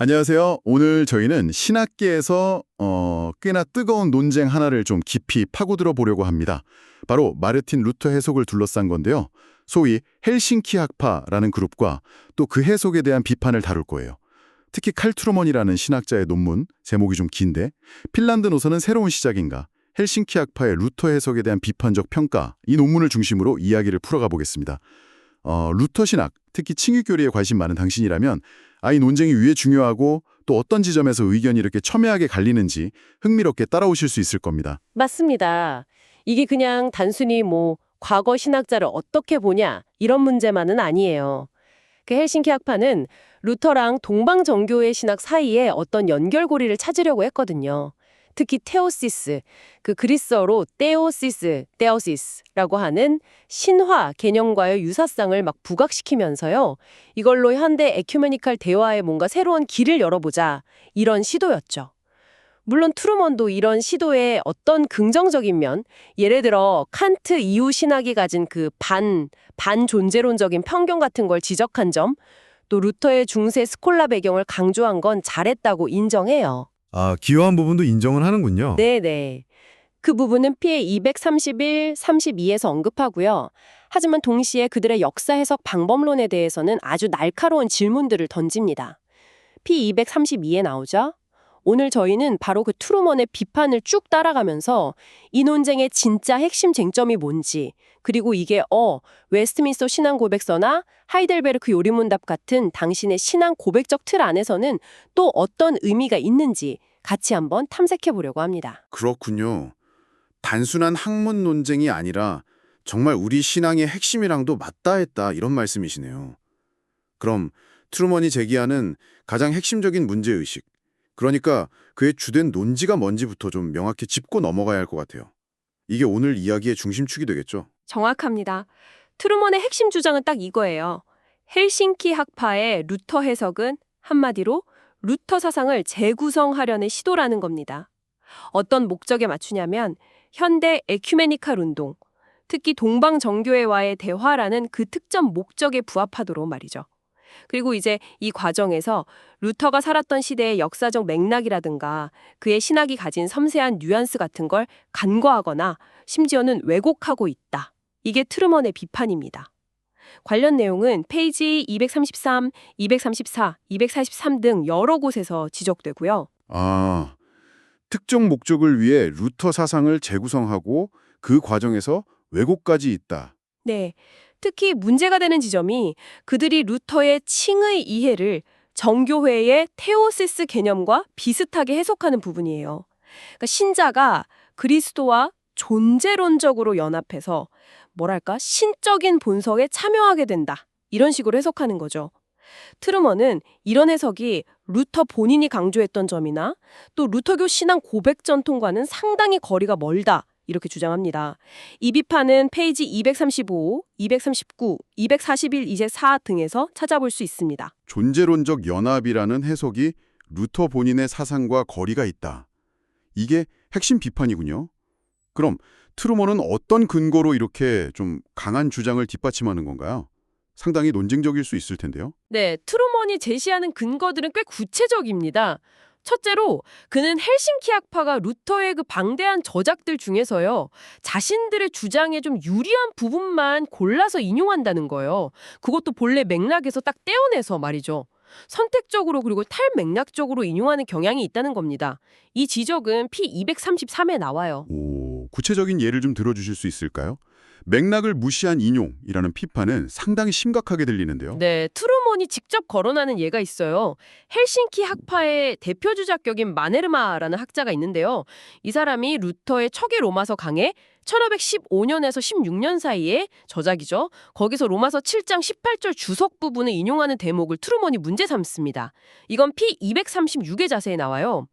안녕하세요. 오늘 저희는 신학계에서 꽤나 뜨거운 논쟁 하나를 좀 깊이 파고들어 보려고 합니다. 바로 마르틴 루터 해석을 둘러싼 건데요. 소위 헬싱키 학파라는 그룹과 또 그 해석에 대한 비판을 다룰 거예요. 특히 칼 트루먼이라는 신학자의 논문, 제목이 좀 긴데 핀란드 노선은 새로운 시작인가? 헬싱키 학파의 루터 해석에 대한 비판적 평가, 이 논문을 중심으로 이야기를 풀어가 보겠습니다. 루터 신학, 특히 칭의교리에 관심 많은 당신이라면 이 논쟁이 왜 중요하고 또 어떤 지점에서 의견이 이렇게 첨예하게 갈리는지 흥미롭게 따라오실 수 있을 겁니다. 맞습니다. 이게 그냥 단순히 과거 신학자를 어떻게 보냐 이런 문제만은 아니에요. 그 헬싱키 학파는 루터랑 동방 정교회 신학 사이에 어떤 연결고리를 찾으려고 했거든요. 특히 테오시스, 그 그리스어로 테오시스라고 하는 신화 개념과의 유사성을 막 부각시키면서요. 이걸로 현대 에큐메니칼 대화에 뭔가 새로운 길을 열어보자 이런 시도였죠. 물론 트루먼도 이런 시도에 어떤 긍정적인 면, 예를 들어 칸트 이후 신학이 가진 그 반존재론적인 편견 같은 걸 지적한 점, 또 루터의 중세 스콜라 배경을 강조한 건 잘했다고 인정해요. 기여한 부분도 인정을 하는군요. 네네. 그 부분은 P 231, 32에서 언급하고요. 하지만 동시에 그들의 역사 해석 방법론에 대해서는 아주 날카로운 질문들을 던집니다. P 232에 나오죠. 오늘 저희는 바로 그 트루먼의 비판을 쭉 따라가면서 이 논쟁의 진짜 핵심 쟁점이 뭔지, 그리고 이게 웨스트민스터 신앙 고백서나 하이델베르크 요리문답 같은 당신의 신앙 고백적 틀 안에서는 또 어떤 의미가 있는지 같이 한번 탐색해 보려고 합니다. 그렇군요. 단순한 학문 논쟁이 아니라 정말 우리 신앙의 핵심이랑도 맞닿아있다 이런 말씀이시네요. 그럼 트루먼이 제기하는 가장 핵심적인 문제의식, 그러니까 그의 주된 논지가 뭔지부터 좀 명확히 짚고 넘어가야 할 것 같아요. 이게 오늘 이야기의 중심축이 되겠죠. 정확합니다. 트루먼의 핵심 주장은 딱 이거예요. 헬싱키 학파의 루터 해석은 한마디로 루터 사상을 재구성하려는 시도라는 겁니다. 어떤 목적에 맞추냐면 현대 에큐메니칼 운동, 특히 동방 정교회와의 대화라는 그 특정 목적에 부합하도록 말이죠. 그리고 이제 이 과정에서 루터가 살았던 시대의 역사적 맥락이라든가 그의 신학이 가진 섬세한 뉘앙스 같은 걸 간과하거나 심지어는 왜곡하고 있다. 이게 트루먼의 비판입니다. 관련 내용은 페이지 233, 234, 243 등 여러 곳에서 지적되고요. 특정 목적을 위해 루터 사상을 재구성하고 그 과정에서 왜곡까지 있다. 네, 특히 문제가 되는 지점이 그들이 루터의 칭의 이해를 정교회의 테오시스 개념과 비슷하게 해석하는 부분이에요. 그러니까 신자가 그리스도와 존재론적으로 연합해서 신적인 본성에 참여하게 된다. 이런 식으로 해석하는 거죠. 트루먼은 이런 해석이 루터 본인이 강조했던 점이나 또 루터교 신앙 고백 전통과는 상당히 거리가 멀다. 이렇게 주장합니다. 이 비판은 페이지 235, 239, 241 이제 4 등에서 찾아볼 수 있습니다. 존재론적 연합이라는 해석이 루터 본인의 사상과 거리가 있다. 이게 핵심 비판이군요. 그럼 트루먼은 어떤 근거로 이렇게 좀 강한 주장을 뒷받침하는 건가요? 상당히 논쟁적일 수 있을 텐데요. 네, 트루먼이 제시하는 근거들은 꽤 구체적입니다. 첫째로 그는 헬싱키 학파가 루터의 그 방대한 저작들 중에서요. 자신들의 주장에 좀 유리한 부분만 골라서 인용한다는 거예요. 그것도 본래 맥락에서 딱 떼어내서 말이죠. 선택적으로 그리고 탈맥락적으로 인용하는 경향이 있다는 겁니다. 이 지적은 P233에 나와요. 구체적인 예를 좀 들어주실 수 있을까요? 맥락을 무시한 인용이라는 비판은 상당히 심각하게 들리는데요. 네, 트루먼이 직접 거론하는 예가 있어요. 헬싱키 학파의 대표 주자격인 마네르마라는 학자가 있는데요. 이 사람이 루터의 척의 로마서 강해 1515년에서 16년 사이에 저작이죠. 거기서 로마서 7장 18절 주석 부분을 인용하는 대목을 트루먼이 문제 삼습니다. 이건 P236의 자세에 나와요.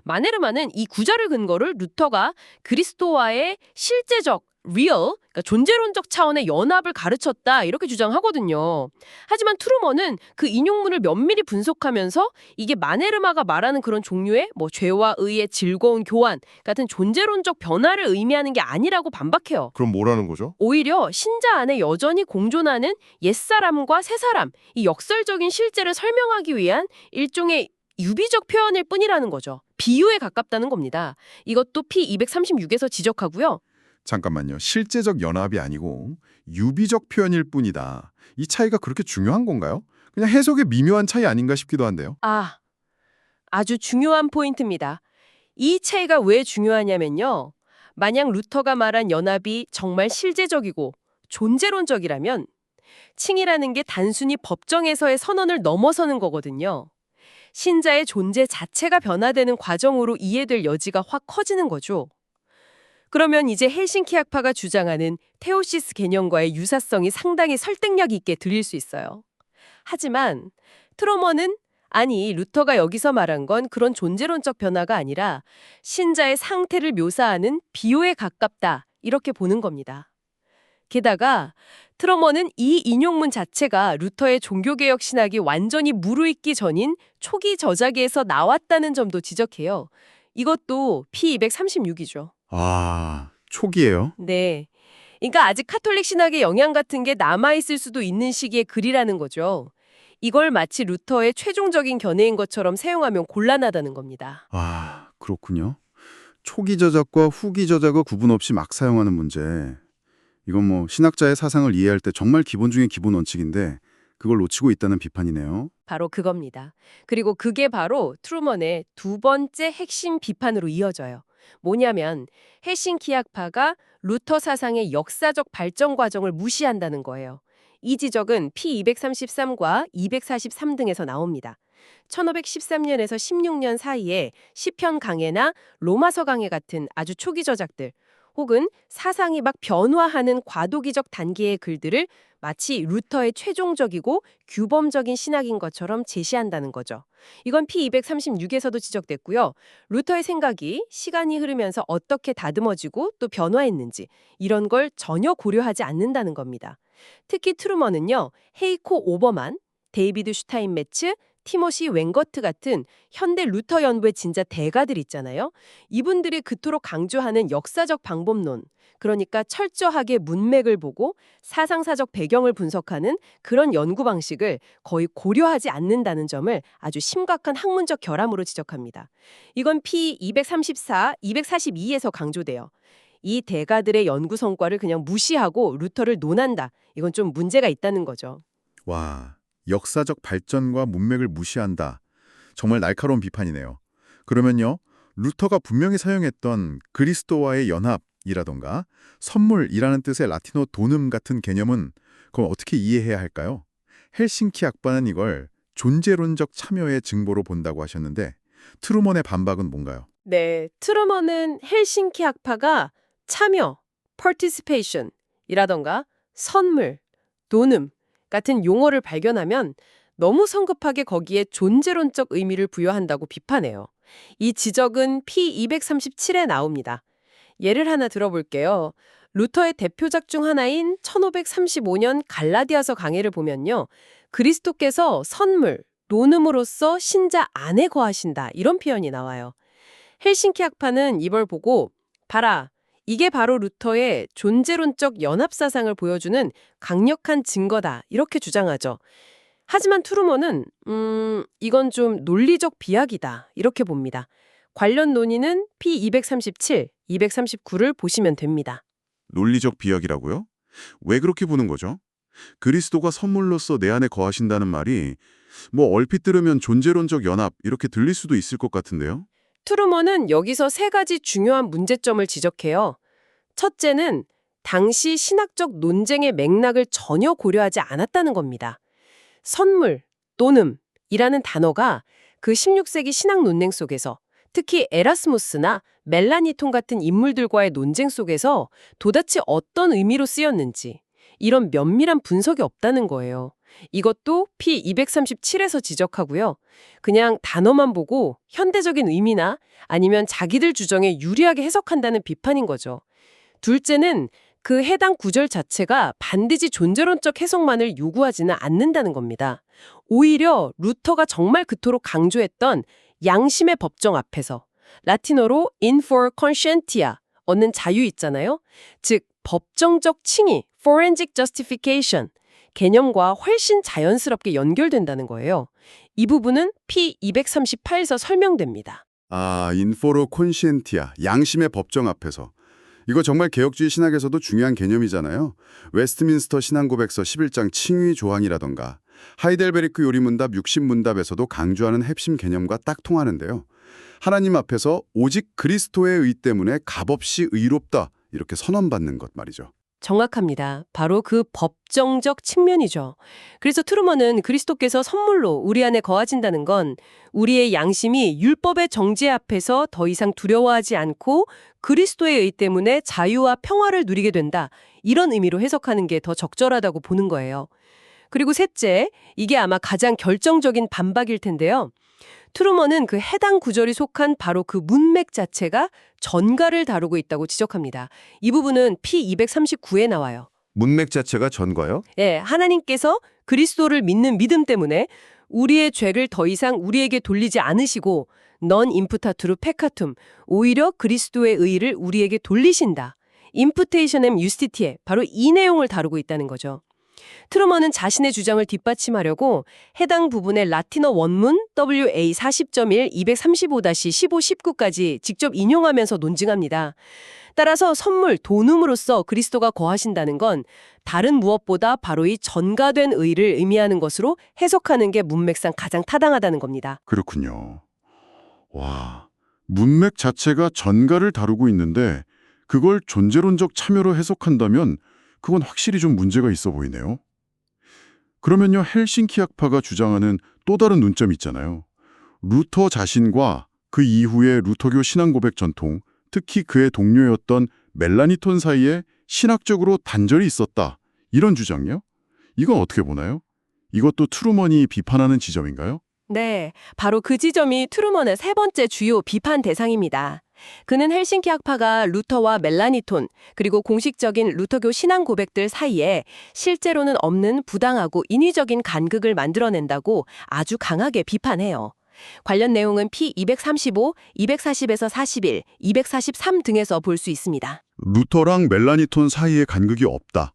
마네르마는 이 구절을 근거를 루터가 그리스도와의 실제적 그러니까 존재론적 차원의 연합을 가르쳤다 이렇게 주장하거든요. 하지만 트루먼은 그 인용문을 면밀히 분석하면서 이게 마네르마가 말하는 그런 종류의 죄와 의의 즐거운 교환 같은 존재론적 변화를 의미하는 게 아니라고 반박해요. 그럼 뭐라는 거죠? 오히려 신자 안에 여전히 공존하는 옛사람과 새사람, 이 역설적인 실제를 설명하기 위한 일종의 유비적 표현일 뿐이라는 거죠. 비유에 가깝다는 겁니다. 이것도 P236에서 지적하고요. 잠깐만요. 실제적 연합이 아니고 유비적 표현일 뿐이다. 이 차이가 그렇게 중요한 건가요? 그냥 해석의 미묘한 차이 아닌가 싶기도 한데요. 아주 중요한 포인트입니다. 이 차이가 왜 중요하냐면요. 만약 루터가 말한 연합이 정말 실제적이고 존재론적이라면 칭이라는 게 단순히 법정에서의 선언을 넘어서는 거거든요. 신자의 존재 자체가 변화되는 과정으로 이해될 여지가 확 커지는 거죠. 그러면 이제 헬싱키 학파가 주장하는 테오시스 개념과의 유사성이 상당히 설득력 있게 들릴 수 있어요. 하지만 트루먼은 아니, 루터가 여기서 말한 건 그런 존재론적 변화가 아니라 신자의 상태를 묘사하는 비유에 가깝다, 이렇게 보는 겁니다. 게다가 트루먼은 이 인용문 자체가 루터의 종교개혁 신학이 완전히 무르익기 전인 초기 저자기에서 나왔다는 점도 지적해요. 이것도 P236이죠. 초기예요? 네. 그러니까 아직 카톨릭 신학의 영향 같은 게 남아있을 수도 있는 시기의 글이라는 거죠. 이걸 마치 루터의 최종적인 견해인 것처럼 사용하면 곤란하다는 겁니다. 그렇군요. 초기 저작과 후기 저작을 구분 없이 막 사용하는 문제. 이건 뭐 신학자의 사상을 이해할 때 정말 기본 중의 기본 원칙인데 그걸 놓치고 있다는 비판이네요. 바로 그겁니다. 그리고 그게 바로 트루먼의 두 번째 핵심 비판으로 이어져요. 뭐냐면 헬싱키 학파가 루터 사상의 역사적 발전 과정을 무시한다는 거예요. 이 지적은 P233과 243 등에서 나옵니다. 1513년에서 16년 사이에 시편 강해나 로마서 강해 같은 아주 초기 저작들, 혹은 사상이 막 변화하는 과도기적 단계의 글들을 마치 루터의 최종적이고 규범적인 신학인 것처럼 제시한다는 거죠. 이건 P236에서도 지적됐고요. 루터의 생각이 시간이 흐르면서 어떻게 다듬어지고 또 변화했는지 이런 걸 전혀 고려하지 않는다는 겁니다. 특히 트루먼은요. 헤이코 오버만, 데이비드 슈타인메츠, 티모시 웬거트 같은 현대 루터 연구의 진짜 대가들 있잖아요. 이분들이 그토록 강조하는 역사적 방법론, 그러니까 철저하게 문맥을 보고 사상사적 배경을 분석하는 그런 연구 방식을 거의 고려하지 않는다는 점을 아주 심각한 학문적 결함으로 지적합니다. 이건 P234, 242에서 강조돼요. 이 대가들의 연구 성과를 그냥 무시하고 루터를 논한다. 이건 좀 문제가 있다는 거죠. 역사적 발전과 문맥을 무시한다. 정말 날카로운 비판이네요. 그러면요, 루터가 분명히 사용했던 그리스도와의 연합이라던가 선물이라는 뜻의 라틴어 도눔 같은 개념은 그럼 어떻게 이해해야 할까요? 헬싱키 학파는 이걸 존재론적 참여의 증보로 본다고 하셨는데 트루먼의 반박은 뭔가요? 네, 트루먼은 헬싱키 학파가 참여, participation이라던가 선물, 도눔 같은 용어를 발견하면 너무 성급하게 거기에 존재론적 의미를 부여한다고 비판해요. 이 지적은 P237에 나옵니다. 예를 하나 들어볼게요. 루터의 대표작 중 하나인 1535년 갈라디아서 강해를 보면요. 그리스도께서 선물, 도눔으로써 신자 안에 거하신다 이런 표현이 나와요. 헬싱키 학파는 이걸 보고 봐라, 이게 바로 루터의 존재론적 연합사상을 보여주는 강력한 증거다 이렇게 주장하죠. 하지만 트루먼은 이건 좀 논리적 비약이다 이렇게 봅니다. 관련 논의는 P237, 239를 보시면 됩니다. 논리적 비약이라고요? 왜 그렇게 보는 거죠? 그리스도가 선물로서 내 안에 거하신다는 말이 뭐 얼핏 들으면 존재론적 연합 이렇게 들릴 수도 있을 것 같은데요. 트루먼은 여기서 세 가지 중요한 문제점을 지적해요. 첫째는 당시 신학적 논쟁의 맥락을 전혀 고려하지 않았다는 겁니다. 선물, 도눔이라는 단어가 그 16세기 신학 논쟁 속에서 특히 에라스무스나 멜라니톤 같은 인물들과의 논쟁 속에서 도대체 어떤 의미로 쓰였는지 이런 면밀한 분석이 없다는 거예요. 이것도 P237에서 지적하고요. 그냥 단어만 보고 현대적인 의미나 아니면 자기들 주장에 유리하게 해석한다는 비판인 거죠. 둘째는 그 해당 구절 자체가 반드시 존재론적 해석만을 요구하지는 않는다는 겁니다. 오히려 루터가 정말 그토록 강조했던 양심의 법정 앞에서 라틴어로 in for conscientia 얻는 자유 있잖아요. 즉 법정적 칭의, forensic justification, 개념과 훨씬 자연스럽게 연결된다는 거예요. 이 부분은 P238에서 설명됩니다. 아, 인포로 콘시엔티아, 양심의 법정 앞에서. 이거 정말 개혁주의 신학에서도 중요한 개념이잖아요. 웨스트민스터 신앙고백서 11장 칭의 조항이라던가 하이델베리크 요리문답 60문답에서도 강조하는 핵심 개념과 딱 통하는데요. 하나님 앞에서 오직 그리스도의 의 때문에 값없이 의롭다 이렇게 선언받는 것 말이죠. 정확합니다. 바로 그 법정적 측면이죠. 그래서 트루먼은 그리스도께서 선물로 우리 안에 거하신다는 건 우리의 양심이 율법의 정죄 앞에서 더 이상 두려워하지 않고 그리스도의 의 때문에 자유와 평화를 누리게 된다. 이런 의미로 해석하는 게 더 적절하다고 보는 거예요. 그리고 셋째, 이게 아마 가장 결정적인 반박일 텐데요. 트루먼은 그 해당 구절이 속한 바로 그 문맥 자체가 전가를 다루고 있다고 지적합니다. 이 부분은 P239에 나와요. 문맥 자체가 전과요? 예, 하나님께서 그리스도를 믿는 믿음 때문에 우리의 죄를 더 이상 우리에게 돌리지 않으시고 넌 임프타투르 페카툼, 오히려 그리스도의 의의를 우리에게 돌리신다. 임프테이션엠 유스티티에 바로 이 내용을 다루고 있다는 거죠. 트루먼은 자신의 주장을 뒷받침하려고 해당 부분의 라틴어 원문 WA 40.1, 235-15, 19까지 직접 인용하면서 논증합니다. 따라서 선물, 돈음으로써 그리스도가 거하신다는 건 다른 무엇보다 바로 이 전가된 의를 의미하는 것으로 해석하는 게 문맥상 가장 타당하다는 겁니다. 그렇군요. 와, 문맥 자체가 전가를 다루고 있는데 그걸 존재론적 참여로 해석한다면 그건 확실히 좀 문제가 있어 보이네요. 그러면요, 헬싱키 학파가 주장하는 또 다른 논점이 있잖아요. 루터 자신과 그 이후의 루터교 신앙고백 전통, 특히 그의 동료였던 멜라니톤 사이에 신학적으로 단절이 있었다. 이런 주장이요? 이건 어떻게 보나요? 이것도 트루먼이 비판하는 지점인가요? 네, 바로 그 지점이 트루먼의 세 번째 주요 비판 대상입니다. 그는 헬싱키 학파가 루터와 멜라니톤, 그리고 공식적인 루터교 신앙 고백들 사이에 실제로는 없는 부당하고 인위적인 간극을 만들어낸다고 아주 강하게 비판해요. 관련 내용은 P235, 240에서 41, 243 등에서 볼 수 있습니다. 루터랑 멜라니톤 사이에 간극이 없다.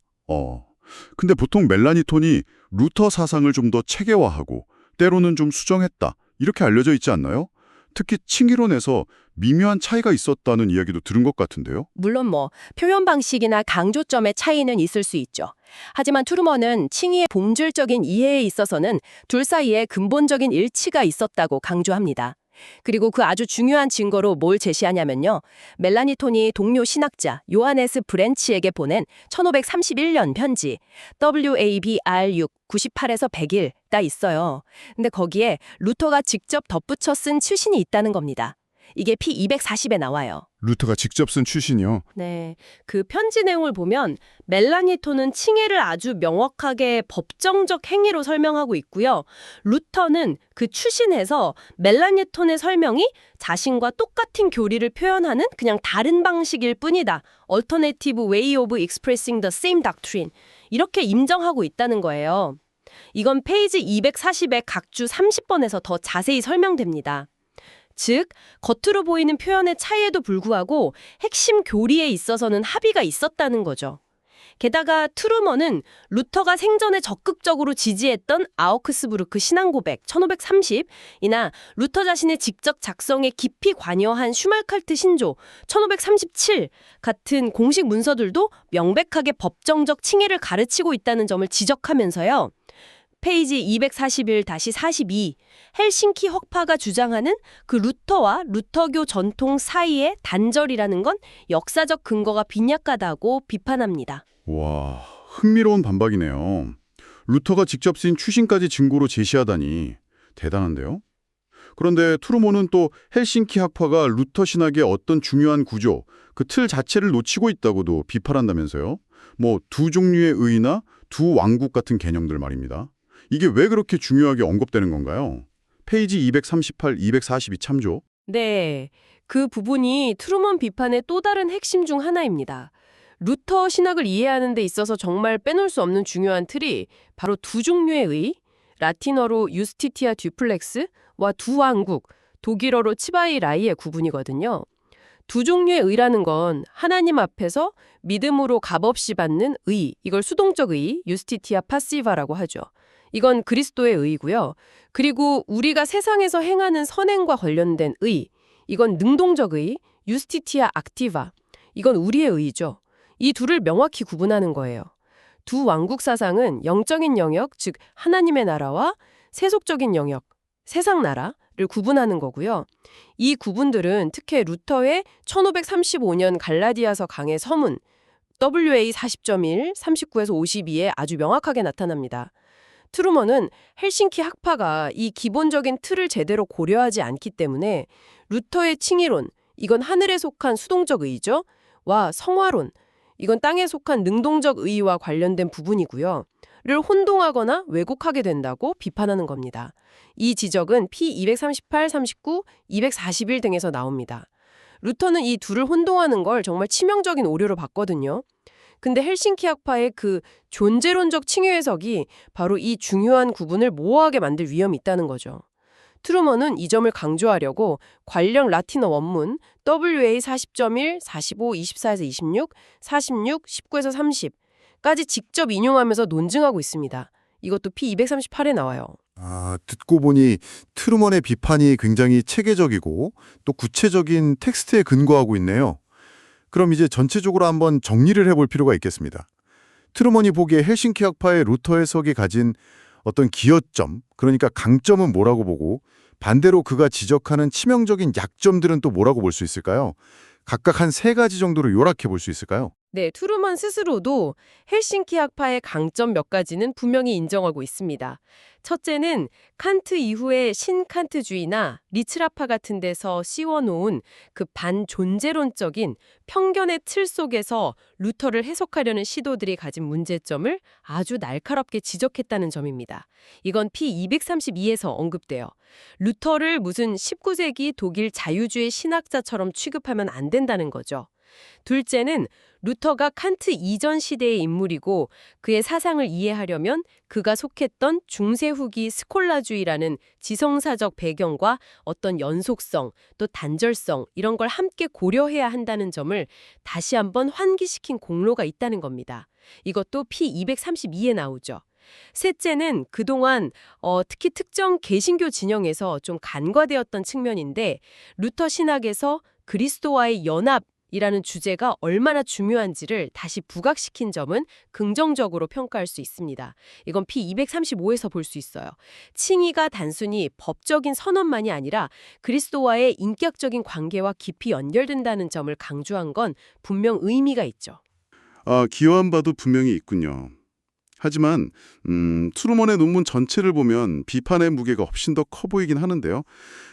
근데 보통 멜라니톤이 루터 사상을 좀 더 체계화하고 때로는 좀 수정했다. 이렇게 알려져 있지 않나요? 특히 칭의론에서 미묘한 차이가 있었다는 이야기도 들은 것 같은데요. 물론 표현 방식이나 강조점의 차이는 있을 수 있죠. 하지만 트루먼은 칭의의 본질적인 이해에 있어서는 둘 사이에 근본적인 일치가 있었다고 강조합니다. 그리고 그 아주 중요한 증거로 뭘 제시하냐면요. 멜라니톤이 동료 신학자 요하네스 브렌치에게 보낸 1531년 편지 WABR6 98에서 100일 다 있어요. 근데 거기에 루터가 직접 덧붙여 쓴 출신이 있다는 겁니다. 이게 P240에 나와요. 루터가 직접 쓴 출신이요. 네, 그 편지 내용을 보면 멜라니톤은 칭의를 아주 명확하게 법정적 행위로 설명하고 있고요. 루터는 그 추신에서 멜라니톤의 설명이 자신과 똑같은 교리를 표현하는 그냥 다른 방식일 뿐이다. Alternative way of expressing the same doctrine. 이렇게 임정하고 있다는 거예요. 이건 페이지 240의 각주 30번에서 더 자세히 설명됩니다. 즉, 겉으로 보이는 표현의 차이에도 불구하고 핵심 교리에 있어서는 합의가 있었다는 거죠. 게다가 트루먼은 루터가 생전에 적극적으로 지지했던 아우크스부르크 신앙고백 1530이나 루터 자신의 직접 작성에 깊이 관여한 슈말칼트 신조 1537 같은 공식 문서들도 명백하게 법정적 칭의를 가르치고 있다는 점을 지적하면서요. 페이지 241-42 헬싱키 학파가 주장하는 그 루터와 루터교 전통 사이의 단절이라는 건 역사적 근거가 빈약하다고 비판합니다. 와, 흥미로운 반박이네요. 루터가 직접 쓴 추신까지 증거로 제시하다니 대단한데요? 그런데 트루먼은 또 헬싱키 학파가 루터 신학의 어떤 중요한 구조, 그 틀 자체를 놓치고 있다고도 비판한다면서요? 두 종류의 의나 두 왕국 같은 개념들 말입니다. 이게 왜 그렇게 중요하게 언급되는 건가요? 페이지 238, 242 참조. 네, 그 부분이 트루먼 비판의 또 다른 핵심 중 하나입니다. 루터 신학을 이해하는 데 있어서 정말 빼놓을 수 없는 중요한 틀이 바로 두 종류의 의, 라틴어로 유스티티아 듀플렉스와 두 왕국, 독일어로 치바이 라이의 구분이거든요. 두 종류의 의라는 건 하나님 앞에서 믿음으로 값없이 받는 의, 이걸 수동적 의, 유스티티아 파시바라고 하죠. 이건 그리스도의 의고요. 그리고 우리가 세상에서 행하는 선행과 관련된 의, 이건 능동적 의, 유스티티아 악티바, 이건 우리의 의죠. 이 둘을 명확히 구분하는 거예요. 두 왕국 사상은 영적인 영역, 즉 하나님의 나라와 세속적인 영역, 세상 나라를 구분하는 거고요. 이 구분들은 특히 루터의 1535년 갈라디아서 강의 서문 WA 40.1, 39에서 52에 아주 명확하게 나타납니다. 트루먼은 헬싱키 학파가 이 기본적인 틀을 제대로 고려하지 않기 때문에 루터의 칭의론, 이건 하늘에 속한 수동적 의죠, 와 성화론, 이건 땅에 속한 능동적 의와 관련된 부분이고요. 를 혼동하거나 왜곡하게 된다고 비판하는 겁니다. 이 지적은 P238, 39, 241 등에서 나옵니다. 루터는 이 둘을 혼동하는 걸 정말 치명적인 오류로 봤거든요. 근데 헬싱키 학파의 그 존재론적 칭의 해석이 바로 이 중요한 구분을 모호하게 만들 위험이 있다는 거죠. 트루먼은 이 점을 강조하려고 관련 라틴어 원문 WA 40.1, 45, 24에서 26, 46, 19에서 30까지 직접 인용하면서 논증하고 있습니다. 이것도 P238에 나와요. 듣고 보니 트루먼의 비판이 굉장히 체계적이고 또 구체적인 텍스트에 근거하고 있네요. 그럼 이제 전체적으로 한번 정리를 해볼 필요가 있겠습니다. 트루먼이 보기에 헬싱키 학파의 루터 해석이 가진 어떤 기여점, 그러니까 강점은 뭐라고 보고 반대로 그가 지적하는 치명적인 약점들은 또 뭐라고 볼 수 있을까요? 각각 한 3가지 정도로 요약해 볼 수 있을까요? 네, 트루먼 스스로도 헬싱키 학파의 강점 몇 가지는 분명히 인정하고 있습니다. 첫째는 칸트 이후의 신칸트주의나 리츠라파 같은 데서 씌워놓은 그 반존재론적인 편견의 틀 속에서 루터를 해석하려는 시도들이 가진 문제점을 아주 날카롭게 지적했다는 점입니다. 이건 P232에서 언급돼요. 루터를 무슨 19세기 독일 자유주의 신학자처럼 취급하면 안 된다는 거죠. 둘째는 루터가 칸트 이전 시대의 인물이고 그의 사상을 이해하려면 그가 속했던 중세 후기 스콜라주의라는 지성사적 배경과 어떤 연속성, 또 단절성 이런 걸 함께 고려해야 한다는 점을 다시 한번 환기시킨 공로가 있다는 겁니다. 이것도 P232에 나오죠. 셋째는 그동안 특히 특정 개신교 진영에서 좀 간과되었던 측면인데 루터 신학에서 그리스도와의 연합 이라는 주제가 얼마나 중요한지를 다시 부각시킨 점은 긍정적으로 평가할 수 있습니다. 이건 P235에서 볼 수 있어요. 칭의가 단순히 법적인 선언만이 아니라 그리스도와의 인격적인 관계와 깊이 연결된다는 점을 강조한 건 분명 의미가 있죠. 기여한 바도 분명히 있군요. 하지만 트루먼의 논문 전체를 보면 비판의 무게가 훨씬 더 커 보이긴 하는데요.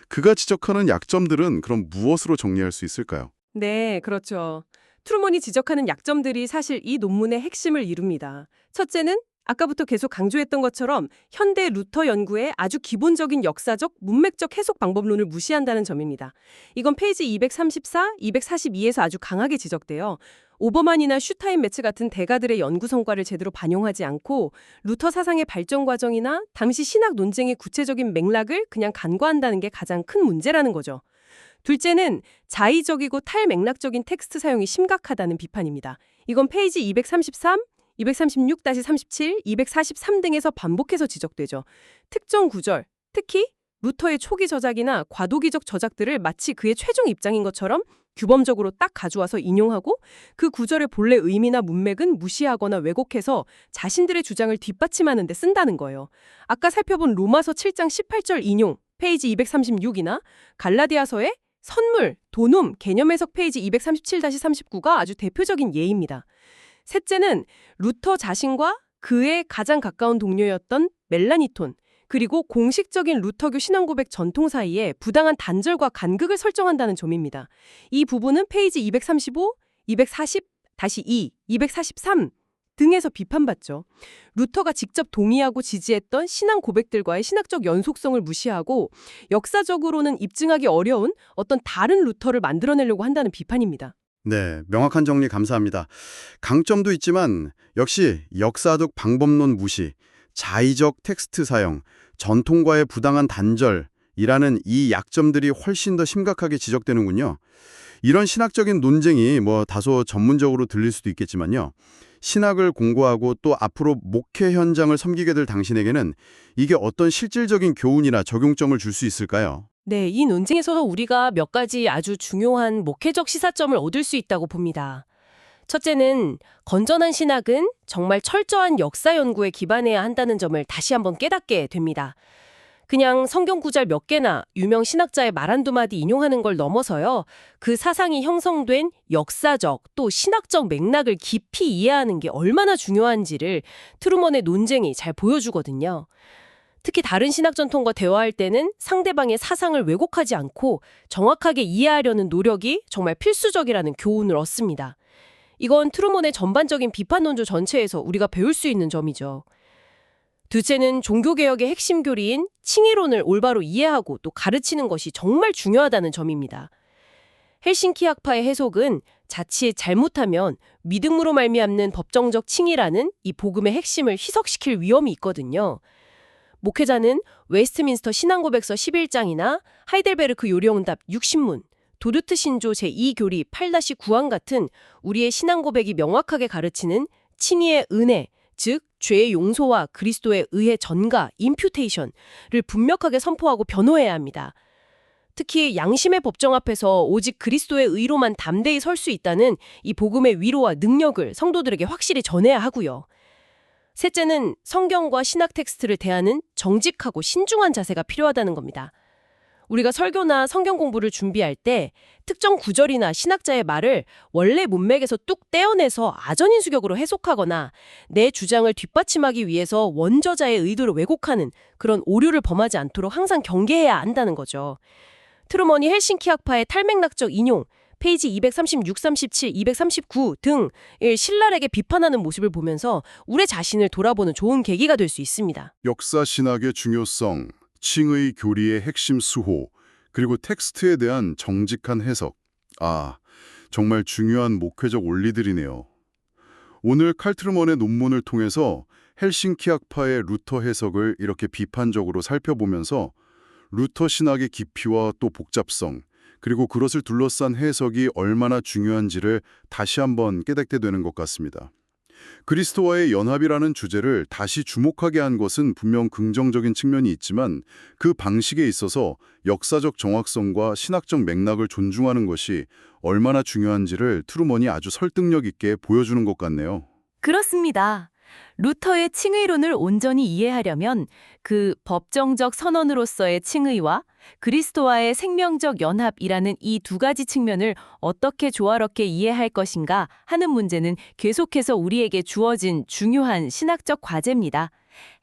그가 지적하는 약점들은 그럼 무엇으로 정리할 수 있을까요? 네, 그렇죠. 트루먼이 지적하는 약점들이 사실 이 논문의 핵심을 이룹니다. 첫째는 아까부터 계속 강조했던 것처럼 현대 루터 연구의 아주 기본적인 역사적, 문맥적 해석 방법론을 무시한다는 점입니다. 이건 페이지 234, 242에서 아주 강하게 지적돼요. 오버만이나 슈타인 매츠 같은 대가들의 연구 성과를 제대로 반영하지 않고 루터 사상의 발전 과정이나 당시 신학 논쟁의 구체적인 맥락을 그냥 간과한다는 게 가장 큰 문제라는 거죠. 둘째는 자의적이고 탈맥락적인 텍스트 사용이 심각하다는 비판입니다. 이건 페이지 233, 236-37, 243 등에서 반복해서 지적되죠. 특정 구절, 특히 루터의 초기 저작이나 과도기적 저작들을 마치 그의 최종 입장인 것처럼 규범적으로 딱 가져와서 인용하고 그 구절의 본래 의미나 문맥은 무시하거나 왜곡해서 자신들의 주장을 뒷받침하는 데 쓴다는 거예요. 아까 살펴본 로마서 7장 18절 인용, 페이지 236이나 갈라디아서의 선물, 도눔, 개념 해석 페이지 237-39가 아주 대표적인 예입니다. 셋째는 루터 자신과 그의 가장 가까운 동료였던 멜라니톤, 그리고 공식적인 루터교 신앙고백 전통 사이에 부당한 단절과 간극을 설정한다는 점입니다. 이 부분은 페이지 235, 240-2, 243 등에서 비판받죠. 루터가 직접 동의하고 지지했던 신앙 고백들과의 신학적 연속성을 무시하고 역사적으로는 입증하기 어려운 어떤 다른 루터를 만들어내려고 한다는 비판입니다. 네, 명확한 정리 감사합니다. 강점도 있지만 역시 역사적 방법론 무시, 자의적 텍스트 사용, 전통과의 부당한 단절이라는 이 약점들이 훨씬 더 심각하게 지적되는군요. 이런 신학적인 논쟁이 다소 전문적으로 들릴 수도 있겠지만요. 신학을 공부하고 또 앞으로 목회 현장을 섬기게 될 당신에게는 이게 어떤 실질적인 교훈이나 적용점을 줄 수 있을까요? 네, 이 논쟁에서 우리가 몇 가지 아주 중요한 목회적 시사점을 얻을 수 있다고 봅니다. 첫째는 건전한 신학은 정말 철저한 역사 연구에 기반해야 한다는 점을 다시 한번 깨닫게 됩니다. 그냥 성경 구절 몇 개나 유명 신학자의 말 한두 마디 인용하는 걸 넘어서요. 그 사상이 형성된 역사적 또 신학적 맥락을 깊이 이해하는 게 얼마나 중요한지를 트루먼의 논쟁이 잘 보여주거든요. 특히 다른 신학 전통과 대화할 때는 상대방의 사상을 왜곡하지 않고 정확하게 이해하려는 노력이 정말 필수적이라는 교훈을 얻습니다. 이건 트루먼의 전반적인 비판 논조 전체에서 우리가 배울 수 있는 점이죠. 둘째는 종교개혁의 핵심 교리인 칭의론을 올바로 이해하고 또 가르치는 것이 정말 중요하다는 점입니다. 헬싱키 학파의 해석은 자칫 잘못하면 믿음으로 말미암는 법정적 칭의라는 이 복음의 핵심을 희석시킬 위험이 있거든요. 목회자는 웨스트민스터 신앙고백서 11장이나 하이델베르크 요리응답 60문, 도르트 신조 제2교리 8-9항 같은 우리의 신앙고백이 명확하게 가르치는 칭의의 은혜, 즉 죄의 용서와 그리스도의 의의 전가, 임퓨테이션을 분명하게 선포하고 변호해야 합니다. 특히 양심의 법정 앞에서 오직 그리스도의 의로만 담대히 설 수 있다는 이 복음의 위로와 능력을 성도들에게 확실히 전해야 하고요. 셋째는 성경과 신학 텍스트를 대하는 정직하고 신중한 자세가 필요하다는 겁니다. 우리가 설교나 성경 공부를 준비할 때 특정 구절이나 신학자의 말을 원래 문맥에서 뚝 떼어내서 아전인수격으로 해석하거나 내 주장을 뒷받침하기 위해서 원저자의 의도를 왜곡하는 그런 오류를 범하지 않도록 항상 경계해야 한다는 거죠. 트루먼이 헬싱키 학파의 탈맥락적 인용, 페이지 236, 37, 239 등 신랄하게 비판하는 모습을 보면서 우리 자신을 돌아보는 좋은 계기가 될 수 있습니다. 역사 신학의 중요성, 칭의 교리의 핵심 수호, 그리고 텍스트에 대한 정직한 해석. 정말 중요한 목회적 원리들이네요. 오늘 칼 트루먼의 논문을 통해서 헬싱키 학파의 루터 해석을 이렇게 비판적으로 살펴보면서 루터 신학의 깊이와 또 복잡성, 그리고 그것을 둘러싼 해석이 얼마나 중요한지를 다시 한번 깨닫게 되는 것 같습니다. 그리스도와의 연합이라는 주제를 다시 주목하게 한 것은 분명 긍정적인 측면이 있지만 그 방식에 있어서 역사적 정확성과 신학적 맥락을 존중하는 것이 얼마나 중요한지를 트루먼이 아주 설득력 있게 보여주는 것 같네요. 그렇습니다. 루터의 칭의론을 온전히 이해하려면 그 법정적 선언으로서의 칭의와 그리스도와의 생명적 연합이라는 이 두 가지 측면을 어떻게 조화롭게 이해할 것인가 하는 문제는 계속해서 우리에게 주어진 중요한 신학적 과제입니다.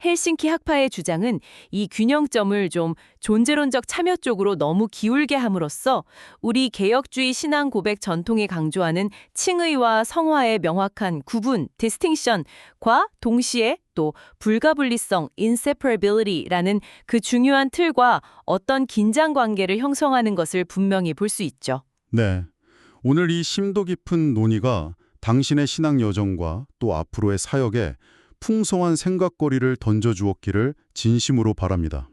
헬싱키 학파의 주장은 이 균형점을 좀 존재론적 참여 쪽으로 너무 기울게 함으로써 우리 개혁주의 신앙 고백 전통이 강조하는 칭의와 성화의 명확한 구분, 디스팅션과 동시에 또 불가분리성, inseparability라는 그 중요한 틀과 어떤 긴장 관계를 형성하는 것을 분명히 볼 수 있죠. 네, 오늘 이 심도 깊은 논의가 당신의 신앙 여정과 또 앞으로의 사역에 풍성한 생각거리를 던져주었기를 진심으로 바랍니다.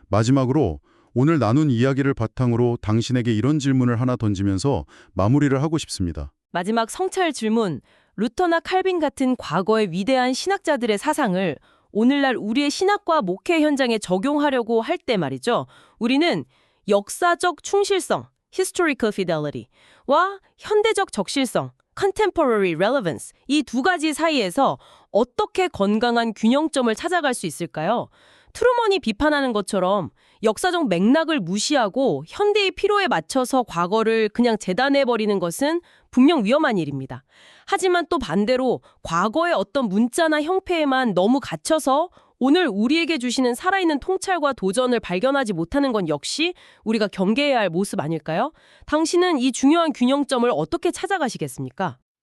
마지막으로 오늘 나눈 이야기를 바탕으로 당신에게 이런 질문을 하나 던지면서 마무리를 하고 싶습니다. 마지막 성찰 질문, 루터나 칼빈 같은 과거의 위대한 신학자들의 사상을 오늘날 우리의 신학과 목회 현장에 적용하려고 할 때 말이죠. 우리는 역사적 충실성, historical fidelity와 현대적 적실성, contemporary relevance 이 두 가지 사이에서 어떻게 건강한 균형점을 찾아갈 수 있을까요? 트루먼이 비판하는 것처럼 역사적 맥락을 무시하고 현대의 필요에 맞춰서 과거를 그냥 재단해버리는 것은 분명 위험한 일입니다. 하지만 또 반대로 과거의 어떤 문자나 형태에만 너무 갇혀서 오늘 우리에게 주시는 살아있는 통찰과 도전을 발견하지 못하는 건 역시 우리가 경계해야 할 모습 아닐까요? 당신은 이 중요한 균형점을 어떻게 찾아가시겠습니까?